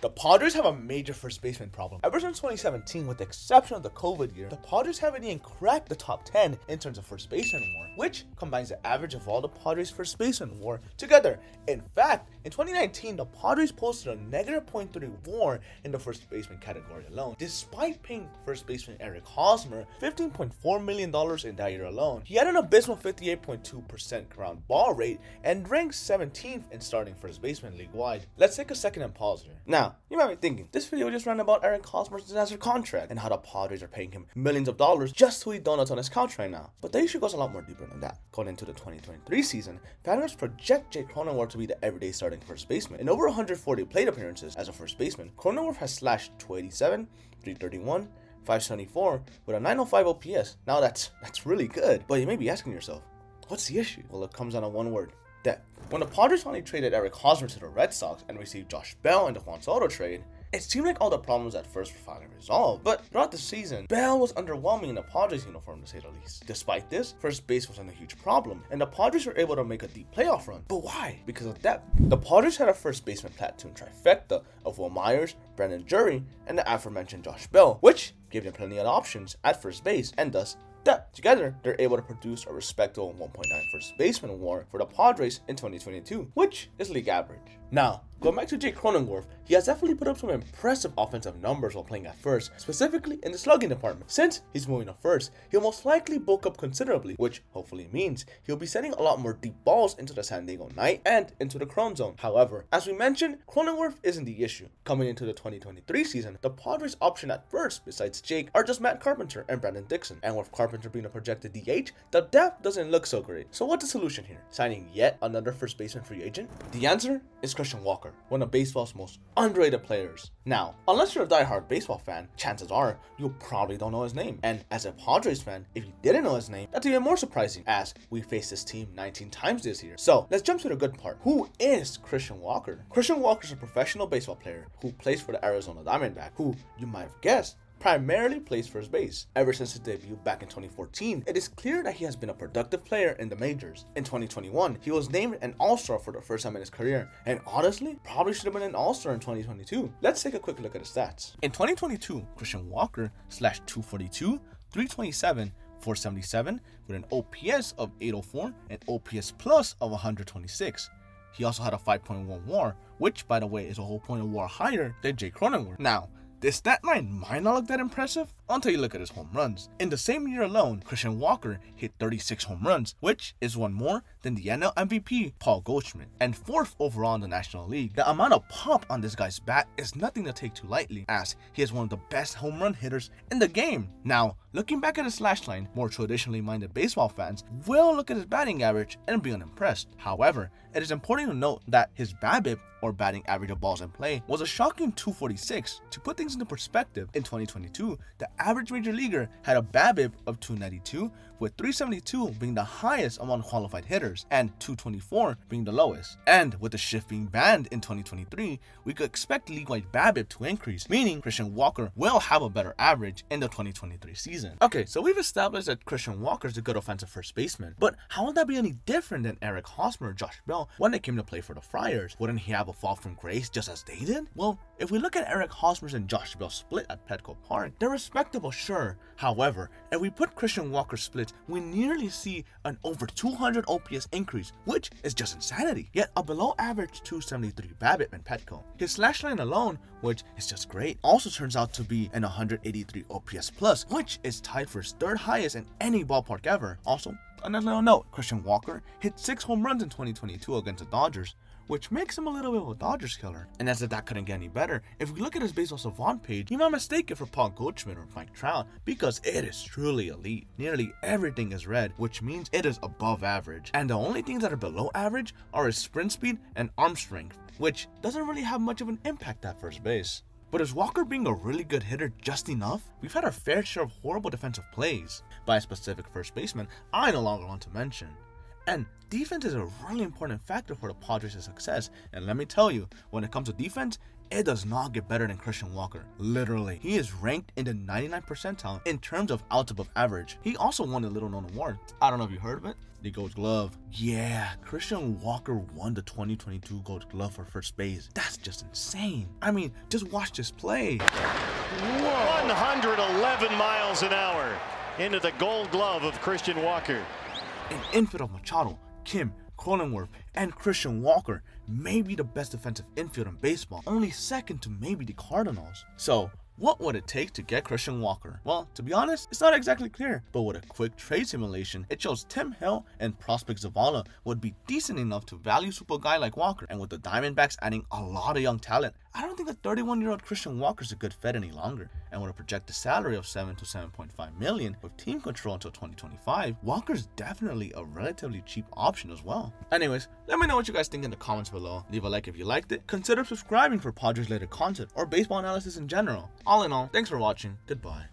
The Padres have a major first baseman problem. Ever since 2017, with the exception of the COVID year, the Padres haven't even cracked the top 10 in terms of first baseman WAR, which combines the average of all the Padres first baseman WAR together. In fact, in 2019, the Padres posted a negative .3 WAR in the first baseman category alone, despite paying first baseman Eric Hosmer $15.4 million in that year alone. He had an abysmal 58.2% ground ball rate and ranked 17th in starting first baseman league-wide. Let's take a second and pause here. Now, you might be thinking, this video just ran about Eric Hosmer's disaster contract and how the Padres are paying him millions of dollars just to eat donuts on his couch right now. But the issue goes a lot more deeper than that. Going into the 2023 season, fangraphs project Jake Cronenworth to be the everyday starting first baseman. In over 140 plate appearances as a first baseman, Cronenworth has slashed 287, 331, 574 with a 905 OPS. Now that's really good. But you may be asking yourself, what's the issue? Well, it comes down to one word: depth. When the Padres finally traded Eric Hosmer to the Red Sox and received Josh Bell in the Juan Soto trade, it seemed like all the problems at first were finally resolved. But throughout the season, Bell was underwhelming in the Padres uniform, to say the least. Despite this, first base wasn't a huge problem, and the Padres were able to make a deep playoff run. But why? Because of depth. The Padres had a first baseman platoon trifecta of Will Myers, Brandon Drury, and the aforementioned Josh Bell, which gave them plenty of options at first base, and thus depth. Together, they're able to produce a respectable 1.9 first baseman WAR for the Padres in 2022, which is league average. Now, going back to Jake Cronenworth, he has definitely put up some impressive offensive numbers while playing at first, specifically in the slugging department. Since he's moving to first, he'll most likely bulk up considerably, which hopefully means he'll be sending a lot more deep balls into the San Diego Night and into the Chrome Zone. However, as we mentioned, Cronenworth isn't the issue. Coming into the 2023 season, the Padres' option at first, besides Jake, are just Matt Carpenter and Brandon Dixon. And with Carpenter being a projected DH, the depth doesn't look so great. So what's the solution here? Signing yet another first baseman free agent? The answer is Christian Walker, one of baseball's most underrated players. Now, unless you're a diehard baseball fan, chances are you probably don't know his name. And as a Padres fan, if you didn't know his name, that's even more surprising, as we faced this team 19 times this year. So let's jump to the good part. Who is Christian Walker? Christian Walker is a professional baseball player who plays for the Arizona Diamondbacks, who, you might have guessed, primarily plays first base. Ever since his debut back in 2014, it is clear that he has been a productive player in the majors. In 2021, he was named an All-Star for the first time in his career, and honestly, probably should have been an All-Star in 2022. Let's take a quick look at his stats. In 2022, Christian Walker slashed 242, 327, 477 with an OPS of 804 and OPS plus of 126. He also had a 5.1 WAR, which by the way is a whole point of WAR higher than Jake Cronenworth. Now, this stat line might not look that impressive until you look at his home runs. In the same year alone, Christian Walker hit 36 home runs, which is one more than the NL MVP Paul Goldschmidt, and 4th overall in the National League. The amount of pop on this guy's bat is nothing to take too lightly, as he is one of the best home run hitters in the game. Now, looking back at his slash line, more traditionally minded baseball fans will look at his batting average and be unimpressed. However, it is important to note that his BABIP, or batting average of balls in play, was a shocking 246. To put things into perspective, in 2022, the average major leaguer had a BABIP of 292, with 372 being the highest among qualified hitters and 224 being the lowest. And with the shift being banned in 2023, we could expect league-wide BABIP to increase, meaning Christian Walker will have a better average in the 2023 season. Okay, so we've established that Christian Walker is a good offensive first baseman, but how would that be any different than Eric Hosmer or Josh Bell when they came to play for the Friars? Wouldn't he have a fall from grace just as they did? Well, if we look at Eric Hosmer's and Josh Bell's split at Petco Park, they're respectable, sure. However, if we put Christian Walker's splits, we nearly see an over 200 OPS increase, which is just insanity. Yet a below average 273 BABIP in Petco. His slash line alone, which is just great, also turns out to be an 183 OPS plus, which is tied for his 3rd highest in any ballpark ever. Also, another little note, Christian Walker hit 6 home runs in 2022 against the Dodgers, which makes him a little bit of a Dodgers killer. And as if that couldn't get any better, if we look at his Baseball Savant page, you might mistake it for Paul Goldschmidt or Mike Trout, because it is truly elite. Nearly everything is red, which means it is above average. And the only things that are below average are his sprint speed and arm strength, which doesn't really have much of an impact at first base. But is Walker being a really good hitter just enough? We've had our fair share of horrible defensive plays by a specific first baseman I no longer want to mention. And defense is a really important factor for the Padres' success, and let me tell you, when it comes to defense, it does not get better than Christian Walker. Literally, he is ranked in the 99th percentile in terms of outs above average. He also won a little known award. I don't know if you heard of it. The Gold Glove. Yeah, Christian Walker won the 2022 Gold Glove for first base. That's just insane. I mean, just watch this play. 111 miles an hour into the Gold Glove of Christian Walker. An infield of Machado, Kim, Cronenworth, and Christian Walker may be the best defensive infield in baseball, only second to maybe the Cardinals. So, what would it take to get Christian Walker? Well, to be honest, it's not exactly clear, but with a quick trade simulation, it shows Tim Hill and prospect Zavala would be decent enough to value super guy like Walker, and with the Diamondbacks adding a lot of young talent, I don't think a 31-year-old Christian Walker is a good fit any longer. And with a projected salary of $7 to $7.5 million with team control until 2025, Walker's definitely a relatively cheap option as well. Anyways, let me know what you guys think in the comments below. Leave a like if you liked it. Consider subscribing for Padres related content or baseball analysis in general. All in all, thanks for watching. Goodbye.